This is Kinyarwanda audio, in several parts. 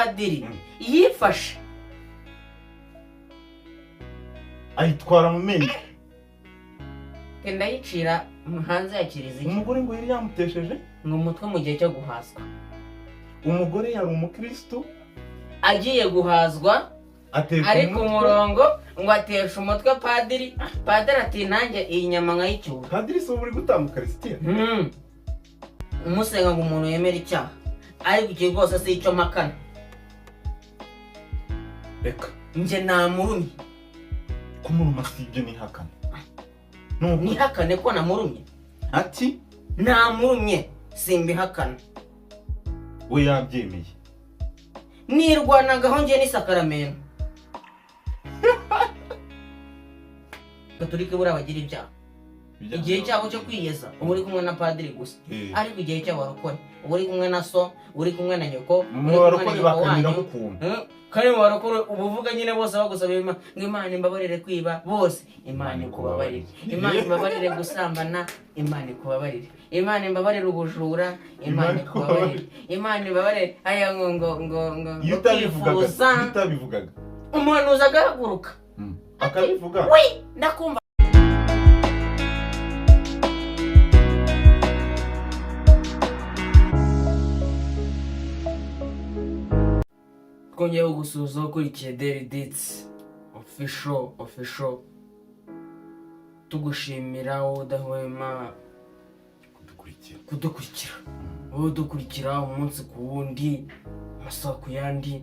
umupadiri yifashe ayitwara mu menyo kenda yicira hanze ya kiliziya. Umugore ngo yari yamutesheje ngo umutwe mu gihe cyo guhazwa. Umugore yari umukristo agiye guhazwa ari ku murongo ngo atesha umutwe padiri. Padiri ati nanjye iyi nyama nkayicyura. Padiri so buri gutanga Eucharistia. Umusenga ngo umuntu yemera icyaha ariko igihe rwose si icyo makana. Reka nje namurumye kumuruma si ibyo nihakana. Nihakane ko namurumye ati namurumye simbihakana. We yabyemeye nirwanagaho nje n'isakaramento. Katolika buriya bagira ibyaha. Igihe cyabo cyo kwiyeza uba uri kumwe na padiri gusa. Ariko igihe cy'abarokore uba uri kumwe na so, uri kumwe na nyoko, mu barokore bakanira ukuntu. Kandi mu barokore ubuvuga nyine bose bagusabira ngo Imana imbabarire kwiba bose. Imana ikubabarire. Imana imbabarire gusambana. Imana ikubabarire. Imana imbabarire ubujura. Imana ikubabarire. Imana imbabarire aya ngo yutabivugaga umuhanuzi agahaguruka akabivuga. we ndakumva. Twongeye gusuhuza ukurikiye Daily Deeds official tugushimira wowe udahwema kudukurikira wowe udukurikira umunsi ku wundi amasaha ku yandi,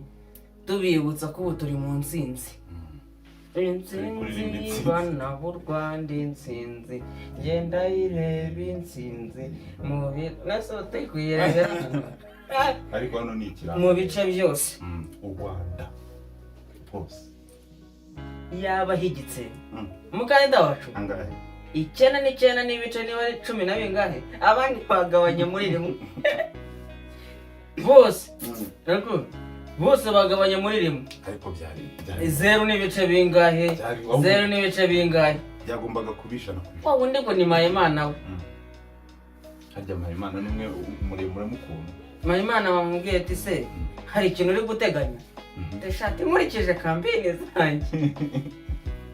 tubibutsa ko ubu turi mu nsinzi. Insinzi bana b'u Rwanda, insinzi ngenda yireba insinzi mu nasote kuyerega ariko hano ni ikiranga mu bice byose u Rwanda hose yaba higitse umukandida wacu angahe 9 n'ibice niba ari 10 na bingahe abandi bagabanya muri rimwe bose ariko bose bagabanya muri rimwe ariko byari 0 n'ibice bingahe 0 n'ibice bingahe byagombaga kubishana wa wundi ngo ni Mpayimana we hajya Mpayimana nimwe muremure mukunda Mpayimana bamubwiye ati se hari ikintu uri guteganya ndashaka nkurikije kampeni zanjye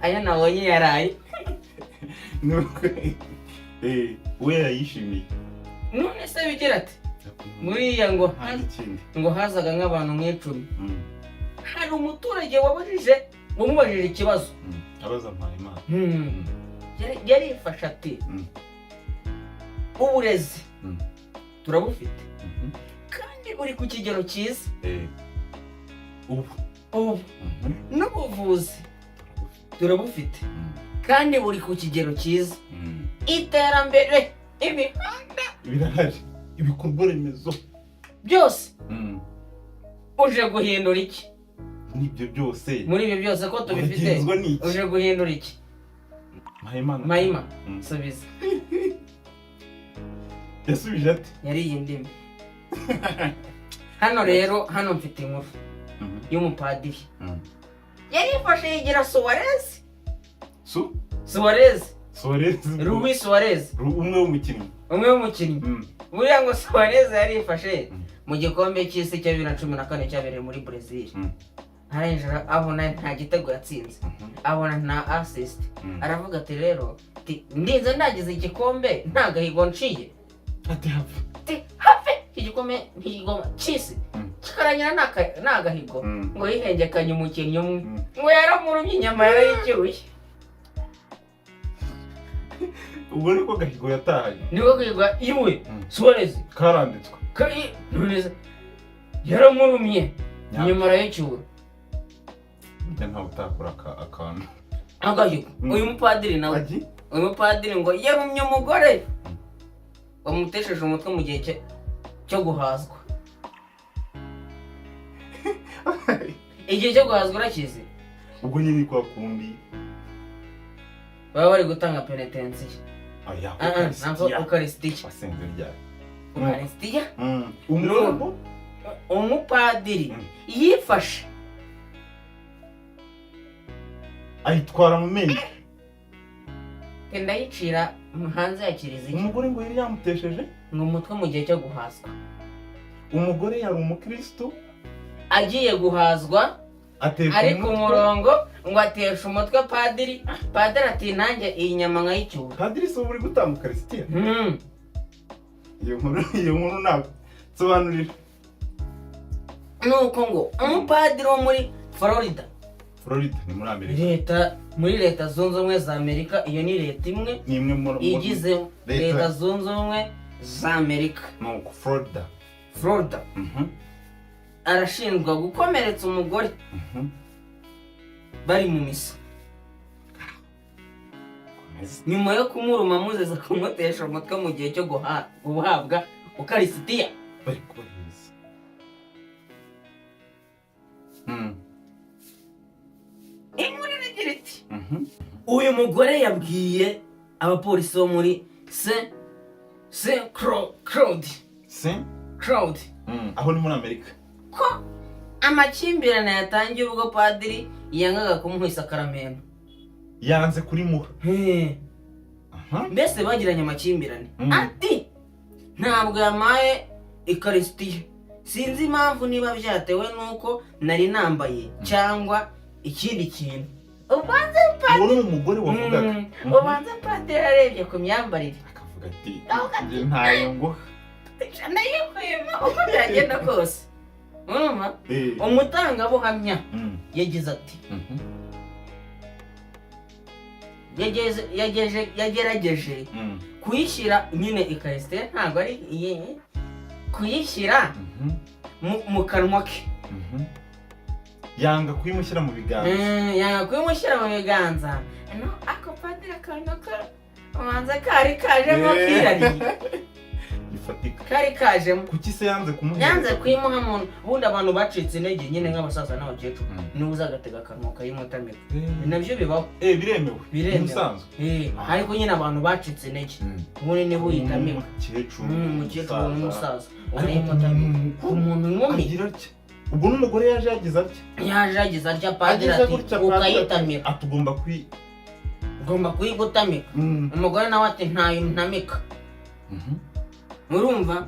aya nabonye yaraye we yayishimiye none se bigira ati muriya ngo hazaga nk'abantu nk'icumi hari umuturage wamubajije ikibazo abaza Mpayimana yarifashe ati uburezi turabufite kandi buri ku kigero cyiza, ubu n'ubuvuzi turabufite kandi buri ku kigero cyiza, iterambere imihanda birahari, ibikorwa remezo byose uje guhindura iki? Nibyo byose muri ibyo byose ko tubifite uje guhindura iki? Mpayimana subiza. Yasubije ati yari yindimi. Hano rero hano mfite inkuru y'umupadiri yarifashe yigira Suarez. Luis Suarez umwe w'umukinnyi buriya ngo Suarez yarifashe mu gikombe cy'isi cya 2014 cyabereye muri Brazil. Harenjera abona nta gitego yatsinze, abona nta assist, aravuga ati rero ndinze ndagize igikombe nta gahigo nciye, ati hafi igikombe ntigoma cy'isi kikaranyira nta gahigo ngo yihengekanye umukinnyi umwe ngo yaramurumye inyama yarayicyuye. ubwo niko gahigo yatahanye, niko gahigo iwe Suarez karanditswe yaramurumye inyama arayicyura. nta utakora akantu agahigo. Uyu mupadiri nawe ngo yarumye umugore bamutesheje umutwe mu gihe cyo guhazwa. Igihe cyo guhazwa urakizi? ubwo nyine kwa kundi baba bari gutanga penitensiya. Ntabwo Eucharistia. Wasenze ryari? Eucharistia? Umupadiri yifashe ayitwara mu menyo kenda yicira hanze ya kiliziya. Umugore ngo yari yamutesheje ngo umutwe mu gihe cyo guhazwa. Umugore yari umukristo agiye guhazwa ari ku murongo ngo atesha umutwe padiri ati nanjye iyi nyama nkayicyura. Padiri si uri gutambuka Christian? Iyo nkuru ntabwo sobanurira. Nuko ngo umupadiri wo muri Florida ni muri Amerika. Muri leta zunze ubumwe za Amerika, iyo ni leta imwe igize leta zunze ubumwe za Amerika. Nuko Florida. Arashinjwa gukomeretsa umugore bari mu misa, nyuma yo kumuruma amuzeza kumutesha umutwe mu gihe cyo guhabwa ukarisitiya. Inkuru iragira iti uyu mugore yabwiye abapolisi bo muri St. Cloud aho ni muri Amerika ko amakimbirane yatangiye ubwo padiri yangaga kumuha isakaramentu. Yanze kuri muha. Mbese bagiranye amakimbirane. Ati ntabwo yamaye ikarisitiya, sinzi impamvu, niba byatewe nuko nari nambaye cyangwa ikindi kintu. Ubanza padiri umugore wavugaga. Ubanza padiri arebye ku myambarire akavuga ati ntayo ngo nayikuyemo uko byagenda kose. Umutangabuhamya yagize ati yagerageje kuyishyira nyine ikarisitiya, ntabwo ari kuyishyira mu kanwa ke. Yanga kuyimushyira mu biganza. Ako padiri akantu ubanza kari kajemo kirariye. Kari kajemo. Kuki se yanze kuyimuha muntu? Ubundi abantu bacitse intege nyine nk'abasaza n'abakecuru niba uzagatega akanwa kayimutamira. Nabyo bibaho. Biremewe. Ariko nyine abantu bacitse intege ubundi niba uyitamira umukecuru n'umusaza arayimutamira umuntu nk'umwe. Ubwo n'umugore yaje yagize atya padiri ati ukayitamira. Ugomba kuyigutamika. Umugore nawe ati ntayo ntamika. Murumva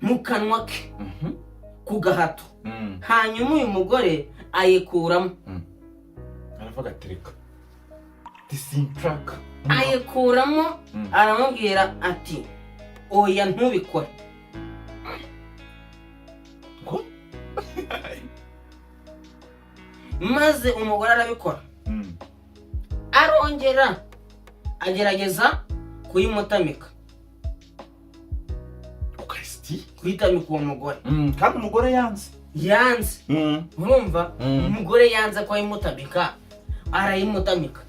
mu kanwa ke ku gahato. Hanyuma uyu mugore ayikuramo. Aravuga ati reka disintraka. Ayikuramo aramubwira ati oya ntubikore. Maze umugore arabikora. Arongera agerageza kuyimutamika. Kuyitamika uwo mugore. Kandi umugore yanze. Urumva umugore yanze ko ayimutamika, arayimutamika.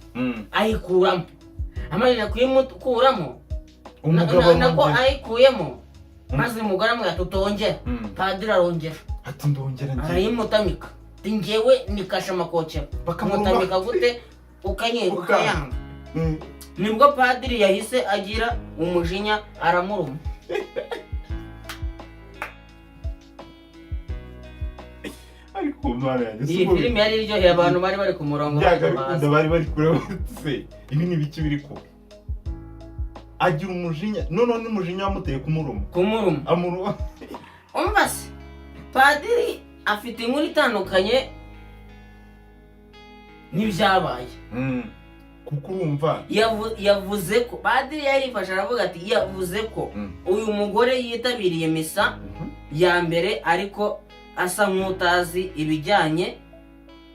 Ayikuramo. Amarira kuyimukuramo nako ayikuyemo. Maze umugore amwira tutongera. Padiri arongera ati ndongera ngiye. Arayimutamika. Njyewe nikasha amakokera. Mutamika gute ukayanga. Nibwo padiri yahise agira umujinya aramuruma. Ariko mara iyi filime yari iryoheye abantu bari ku murongo. Bari kureba se ibi ni biki biri ko agira umujinya none n'umujinya wamuteye kumuruma. Umva se padiri afite inkuru itandukanye n'ibyabaye. Kuko urumva yavuze ko padiri yarifashe aravuga ati yavuze ko uyu mugore yitabiriye misa ya mbere ariko asa nk'utazi ibijyanye,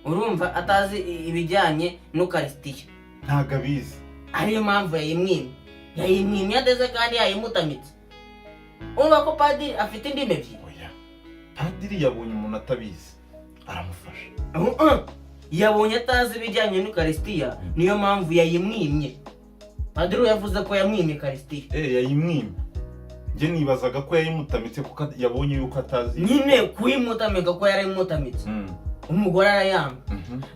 urumva atazi ibijyanye n'ukarisitiya. Ntago abizi. Ariyo mpamvu yayimwimye adeze kandi yayimutamitse. Urumva ko padiri afite indimi ebyiri. Padiri yabonye umuntu atabizi aramufasha. Yabonye atazi ibijyanye n'ukarisitiya, niyo mpamvu yayimwimye. Padiri yavuze ko yamwimye karisitiya. Yayimwimye. Njye nibazaga ko yayimutamitse kuko yabonye yuko atazi. Nyine kuyimutamika ko yarayimutamitse. Umugore arayanga.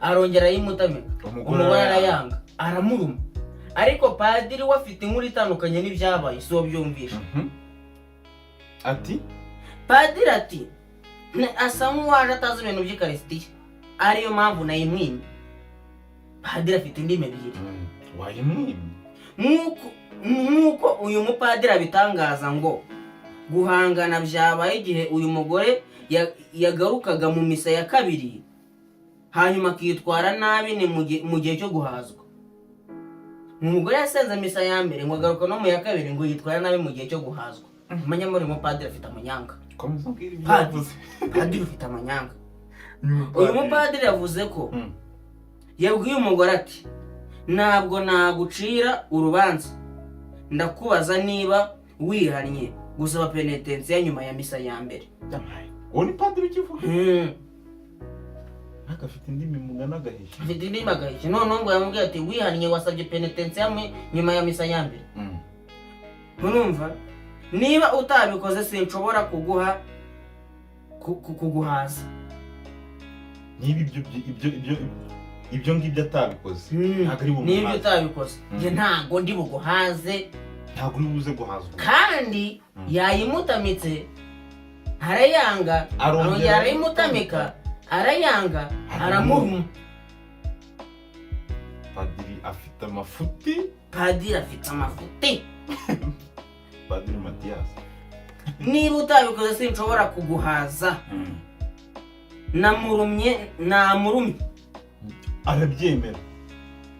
Arongera ayimutamika. Umugore arayanga. Aramuruma. Ariko padiri we afite inkuru itandukanye n'ibyabaye, so byumvisha. Ati padiri ati asa nk'uwaje atazi ibintu by'ikarisitiya, ariyo mpamvu nayimwimye. Padiri afite indimi ebyiri. Wayimwimye nk'uko uyu mupadiri abitangaza ngo guhangana byabaye igihe uyu mugore yagarukaga mu misa ya kabiri hanyuma akitwara nabi ni mu gihe cyo guhazwa. Umugore yasenze misa ya mbere ngo agaruka no mu ya kabiri ngo yitwara nabi mu gihe cyo guhazwa. Umunyamuri mupadiri afite amanyanga. Padiri ufite amanyanga. Uyu mupadiri yavuze ko yabwiye umugore ati ntabwo nagucira urubanza, ndakubaza niba wihannye gusaba penetensiya nyuma ya misa ya mbere. Uwo ni padiri ukivuga? Afite indimi mungana agahisha. Afite indimi agahisha. None ngo yamubwiye ati wihannye wasabye penetensiya nyuma ya misa ya mbere. Urumva? Niba utabikoze sinshobora kuguhaza. Niba ibyo ngibyo atabikoze ntabwo ari bumuhaze. Niba utabikoze njye ntabwo ndi buguhaze. Ntabwo uri buze guhazwa. Kandi yayimutamitse arayanga, arongera arayimutamika arayanga, aramuruma. Padiri afite amafuti. Padiri afite amafuti. Padiri Mathias. Niba utabikoze sinshobora kuguhaza. Namurumye. Arabyemera.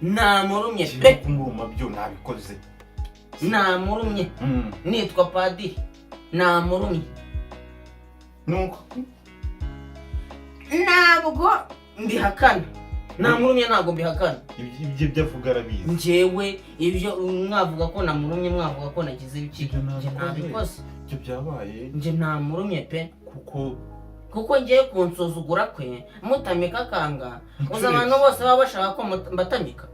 Namurumye pe. Kumuruma byo nabikoze. Namurumye. Nitwa padiri. Namurumye. Nuko ntabwo mbihakana. Namurumye ntabwo mbihakana. Ibyo byavuga arabizi. Njyewe ibyo mwavuga ko namurumye mwavuga ko nagize ibiki. Njye nabikoze. Ibyo byabaye. Njye namurumye pe. Kuko ngiye kunsuzugura kwe mutamika akanga. Uza abantu bose baba bashaka ko mbatamika.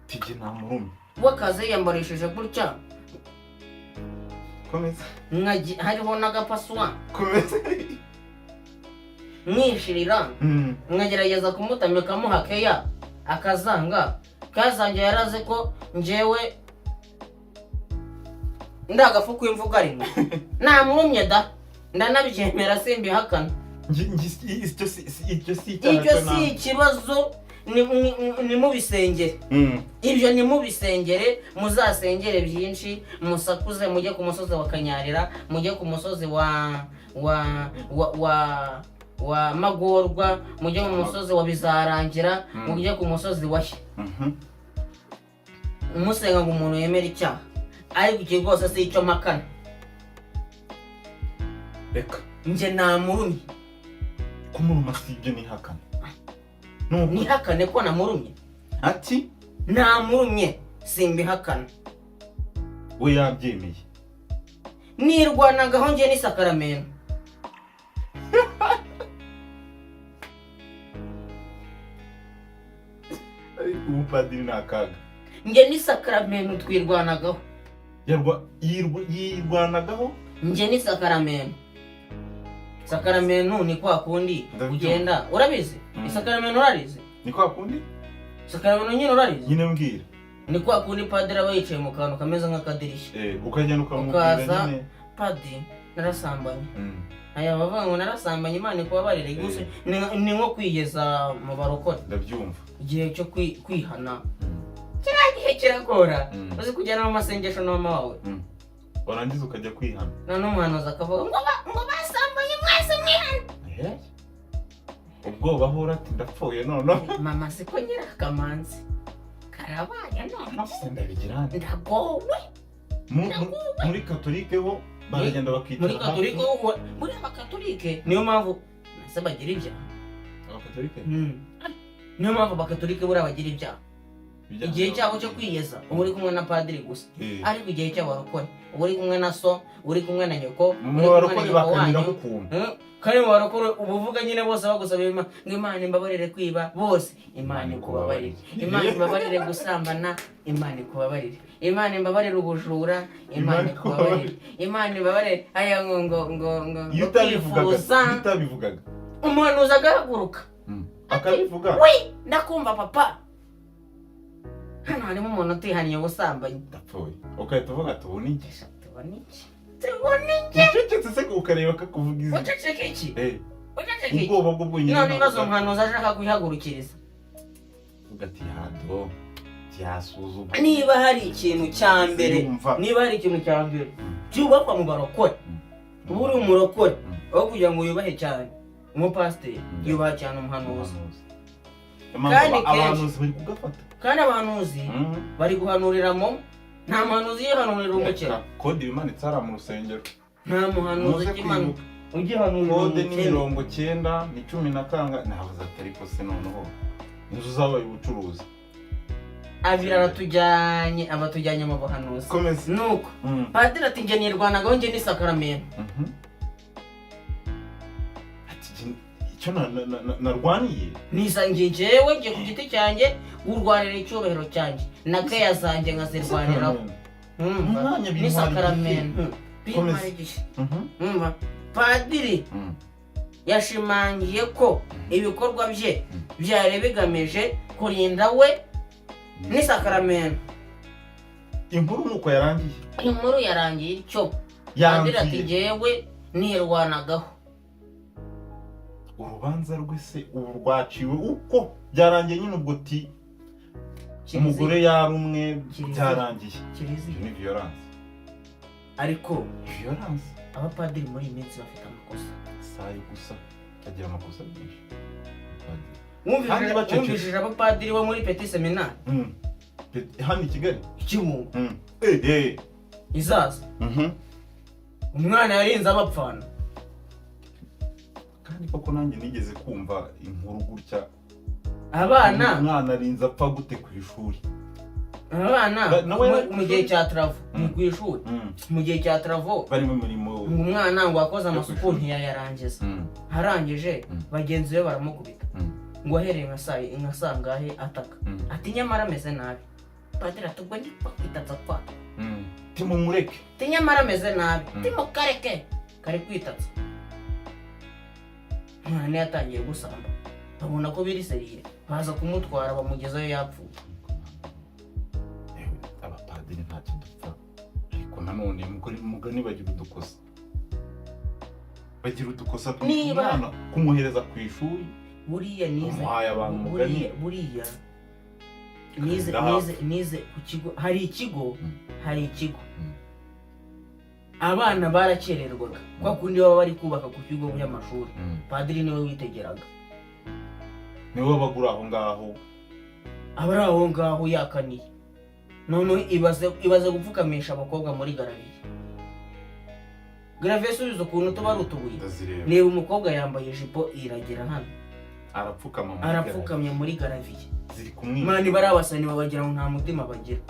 Tije namurumye. Wakaze yambarishije gutya. Komeza. Hariho n'agapasuwa. Komeza. Mwishirira. Mwagerageza kumutamika muhakeya akazanga. Kazange yaraze ko njyewe ndagafuku imvuga rimwe. Namurumye da. Ndanabyemera simbihakana. Icyo si ikibazo ni mubisengere. Ibyo ni mubisengere, muzasengere byinshi, musakuze mujye ku musozi wa Kanyarira, mujye ku musozi wa Magorwa, mujye mu musozi wa Bizarangira, mujye ku musozi wa Shya. Umusenga ngo umuntu yemera icyaha. Ariko iki rwose si icyo makana. Reka. Nje namurumye. Kumuruma si ibyo nihakana. Nihakane ko namurumye. Ati? Namurumye simbihakana. We yabyemeye. Nirwanagaho nje ni Sakaramento. Umupadiri nakaga. Nje ni Sakaramento twirwanagaho. Yirwanagaho? Nje ni Sakaramento. Sakaramento ni kwa kundi ugenda urabizi? Sakaramento urarizi? Ni kwa kundi? Sakaramento nyine urarizi? Nyine mbwira. Ni kwa kundi padiri aba yicaye mu kantu kameze nk'akadirishya. Ukajya ukamubwira nyine. Padiri narasambanye. Aya bavuga ngo narasambanye Imana ikubabarire gusa ni nko kwigeza mu barokore. Ndabyumva. Igihe cyo kwihana. Kiragihe kirakora. Uzi kujyana mu masengesho na mama wawe. Warangiza ukajya kwihana. None umuhanuzi akavuga ngo basambanye mwese mwihana. Ubwoba ahora ati ndapfuye none. Mama siko nyira kamanzi. Karabaye none. Ndabigira. Ndagowe. Muri Katolike ho baragenda bakita. Muri Katolike ho muri Abakatolike niyo mpamvu nase bagira ibyaha. Abakatolike? Niyo mpamvu Abakatolike buri abagira ibyaha. Igihe cyabo cyo kwiyeza uba uri kumwe na padiri gusa. Ariko igihe cy'abarokore uba uri kumwe na so, uri kumwe na nyoko, uri kumwe na nyoko wanyu. Kandi mu barokore ubuvuga nyine bose bagusabira ngo Imana imbabarire kwiba bose. Imana ikubabarire. Imana imbabarire gusambana. Imana ikubabarire. Imana imbabarire ubujura. Imana ikubabarire. Imana imbabarire aya ngo utabivugaga. Umuhanuzi agahaguruka. Akabivuga. We ndakumva papa. Hano harimo umuntu utihaniye ubusambanyi. Ndapfuye. Ukahita uvuga tubona iki? Ucecetse se ukareba akakuvuga izi. Uceceke iki? Uceceke iki? Ubwoba bwo nyine. None ibibazo umuhanuzi ashaka kwihagurukiriza. Ugati hado cyasuzuma. Niba hari ikintu cya mbere cyubakwa mu barokore. Ubu uri umurokore aho kugira ngo yubahe cyane umupasiteri yubaha cyane umuhanuzi. Kandi abahanuzi bari guhanuriramo, nta muhanuzi yihanurira umukene. Kode bimanitse hariya mu rusengero, nta muhanuzi ugihanurira kode ni 90 ni 10 na kanga navuze atari ko se noneho inzu zabaye ubucuruzi. Abira abatujyanye mu buhanuzi nuko padiri ati nge nirwanagaho nge ni Sacramento. Icyo narwaniye nisangiye jewe nge ku giti cyanjye urwanira icyubahiro cyanjye na keya zanjye nkazirwaniraho. Ni Sacramento padiri yashimangiye ko ibikorwa bye byari bigamije kurinda we ni Sacramento. Inkuru nuko yarangiye. Inkuru yarangiye icyo padiri ati jewe nirwanagaho. Urubanza rwese ubu rwaciwe uko byarangiye nyine ubwo ti umugore yarumwe byarangiye. Ni violence. Ariko violence abapadiri muri iminsi bafite amakosa. Sai gusa agira amakosa byinshi. Wumvishije abapadiri bo muri Petit Seminari hano i Kigali Kibungo izaza umwana yarinze abapfana. Kandi koko nanjye nigeze kumva inkuru gutya, abana umwana arinze apfa gute ku ishuri. Abana mu gihe cya travo mu kwishuri, mu gihe cya travo bari mu mirimo, umwana ngo akoze amasuku ntiyayarangiza. Harangije bagenzi be baramukubita ngo ahereye nka sangahe ataka ati nyamara ameze nabi. Padiri ati ubwo ndi kwitatsa kwa timumureke, ati nyamara ameze nabi timukareke kari kwitatsa. Umwana yatangiye gusamba babona ko biri seriye baza kumutwara bamugezayo yapfuye. Abapadiri ntacyo dupfa, ariko nanone mugani bagira udukosa, tw'umwana kumuhereza ku ishuri. Buriya nize ku kigo, hari ikigo abana barakererwaga kwa kundi baba bari kubaka ku kigo by'amashuri. Padiri niwe witegeraga, niwe bagura aho ngaho, abari aho ngaho yakaniye. None ibaze gupfukamisha abakobwa muri garaviye subiza ukuntu tuba ari utubuye. Niba umukobwa yambaye ijipo iragera hano arapfukamye muri garaviye ziri kumwe. Mani barabasani babagira ngo nta mutima bagira.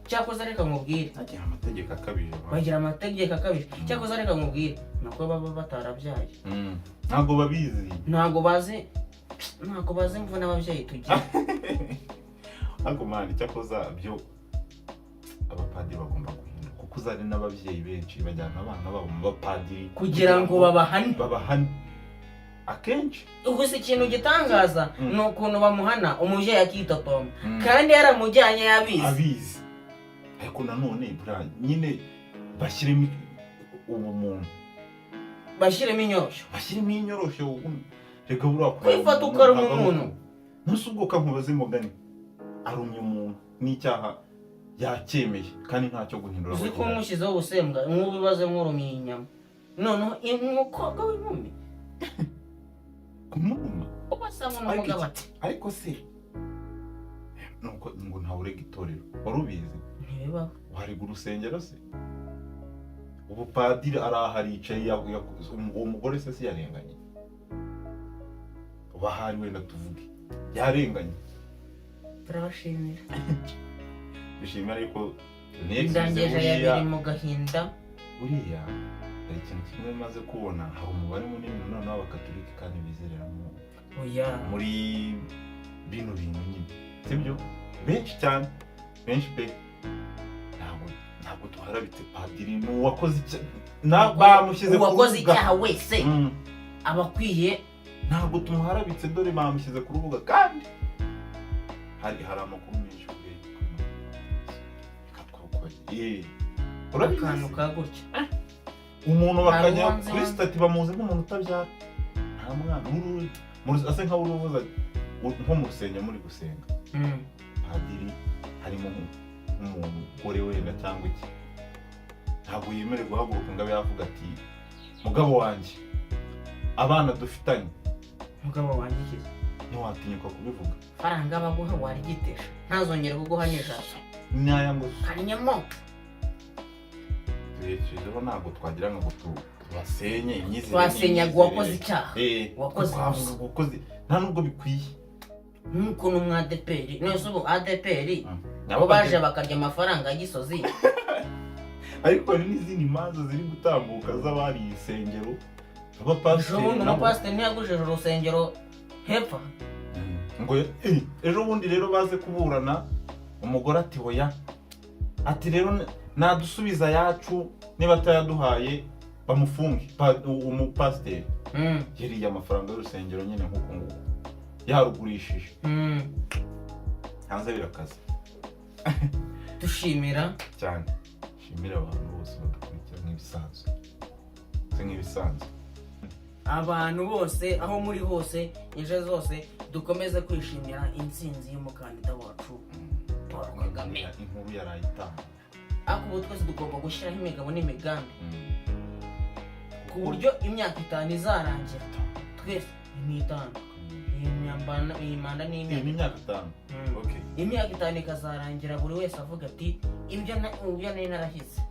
Cyakoze reka nkubwire agira amategeko akabije, bagira amategeko akabije. Cyakoze reka nkubwire nako baba batarabyaye, ntago babizi, ntago bazi mvuna ababyeyi tugira. Ntago mani cyakoze byo abapadiri bagomba guhinduka, kuko uzari n'ababyeyi benshi bajyana abana babo mu bapadiri kugira ngo babahane akenshi. Ubwo se ikintu gitangaza ni ukuntu bamuhana umubyeyi akitotoma kandi yaramujyanye yabizi. Ariko nanone nyine bashyiremo ubumuntu, bashyiremo inyorosho reka buriya kwifata ukaruma umuntu. Ntusuguka nkubaze mugani arumye umuntu n'icyaha yacyemeye kandi ntacyo guhindura. Uzi ko umushyizeho ubusembwa nk'ubibaze nk'urumiye inyama, noneho umukobwa w'inkumi kumuruma ubasanga n'umugabo ati ariko se nuko ngo ntawurega itorero, wari ubizi? Ntibibaho. Wariga urusengero se? Ubupadiri araharicaye uwo mugore se si yarenganye? Bahari wenda tuvuge yarenganye. Turabashimira. Bishimira ariko ndangeje yabiri mu gahinda. Uriya hari ikintu kimwe maze kubona, hari umubare munini noneho w'abakatolika kandi bizereramo muri bino bintu nyine, sibyo? Benshi cyane, benshi pe. Ntabwo tuharabitse padiri n'uwakoze bamushyize ku rubuga. Uwakoze icyaha wese abakwiye, ntabwo tumuharabitse, dore bamushyize ku rubuga kandi hari amakuru menshi akantu ka gutya umuntu bakajya kuri stati bamuzi nk'umuntu utabyara, nta mwana ase nkaho urubuza nko mu rusengero muri gusenga. Padiri harimo nk'umugore wenda cyangwa iki, ntabwo yemerewe guhaguruka ngo abe yavuga ati mugabo wanjye abana dufitanye umugabo wanjye ikize ntiwatinyuka kubivuga faranga baguha warigitesha ntazongere kuguha n'ijana n'aya ngo kanyemo turekejeho ntabwo twagira ngo tubasenye imyizerere twasenyaga uwakoze icyaha wakoze nta nubwo bikwiye nk'ukuntu mu ADPR nose ubu ADPR nabo baje bakarya amafaranga y'igisozi ariko hari n'izindi manza ziri gutambuka z'abari isengero umupasiteri ntiyagujije urusengero hepfo ngo ejo bundi rero baze kuburana umugore ati hoya ati rero nadusubiza yacu niba atayaduhaye bamufunge umupasiteri yariye amafaranga y'urusengero nyine nk'uko nguko yarugurishije hanze birakaze dushimira cyane shimira abantu bose badukurikira nk'ibisanzwe abantu bose aho muri hose inje zose dukomeze kwishimira intsinzi y'umukandida wacu Paul Kagame. Inkuru yarayitanga ariko ubu twese tugomba gushyiraho imigabo n'imigambi ku buryo imyaka 5 izarangira twese n'itanu iyi manda ni imyaka 5 okay imyaka 5 ikazarangira buri wese avuga ati ibyo nari narahize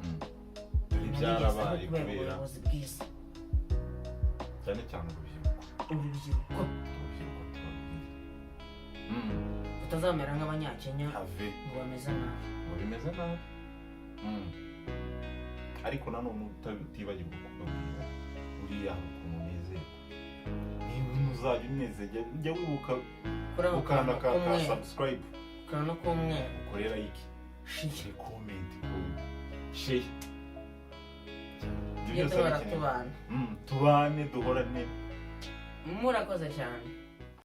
byarabaye kubera ubuyobozi bwiza cyane cyane urubyiruko tutazamera nk'abanyakenya ngo bameze nabi ariko nanone utibagirwa kubabwira uriya ukuntu unezerwa niba uzajya unezerwa ujya wibuka ukanda ka subscribe ukanda k'umweru ukorera iki share comment share tubane tubane duhorane murakoze cyane.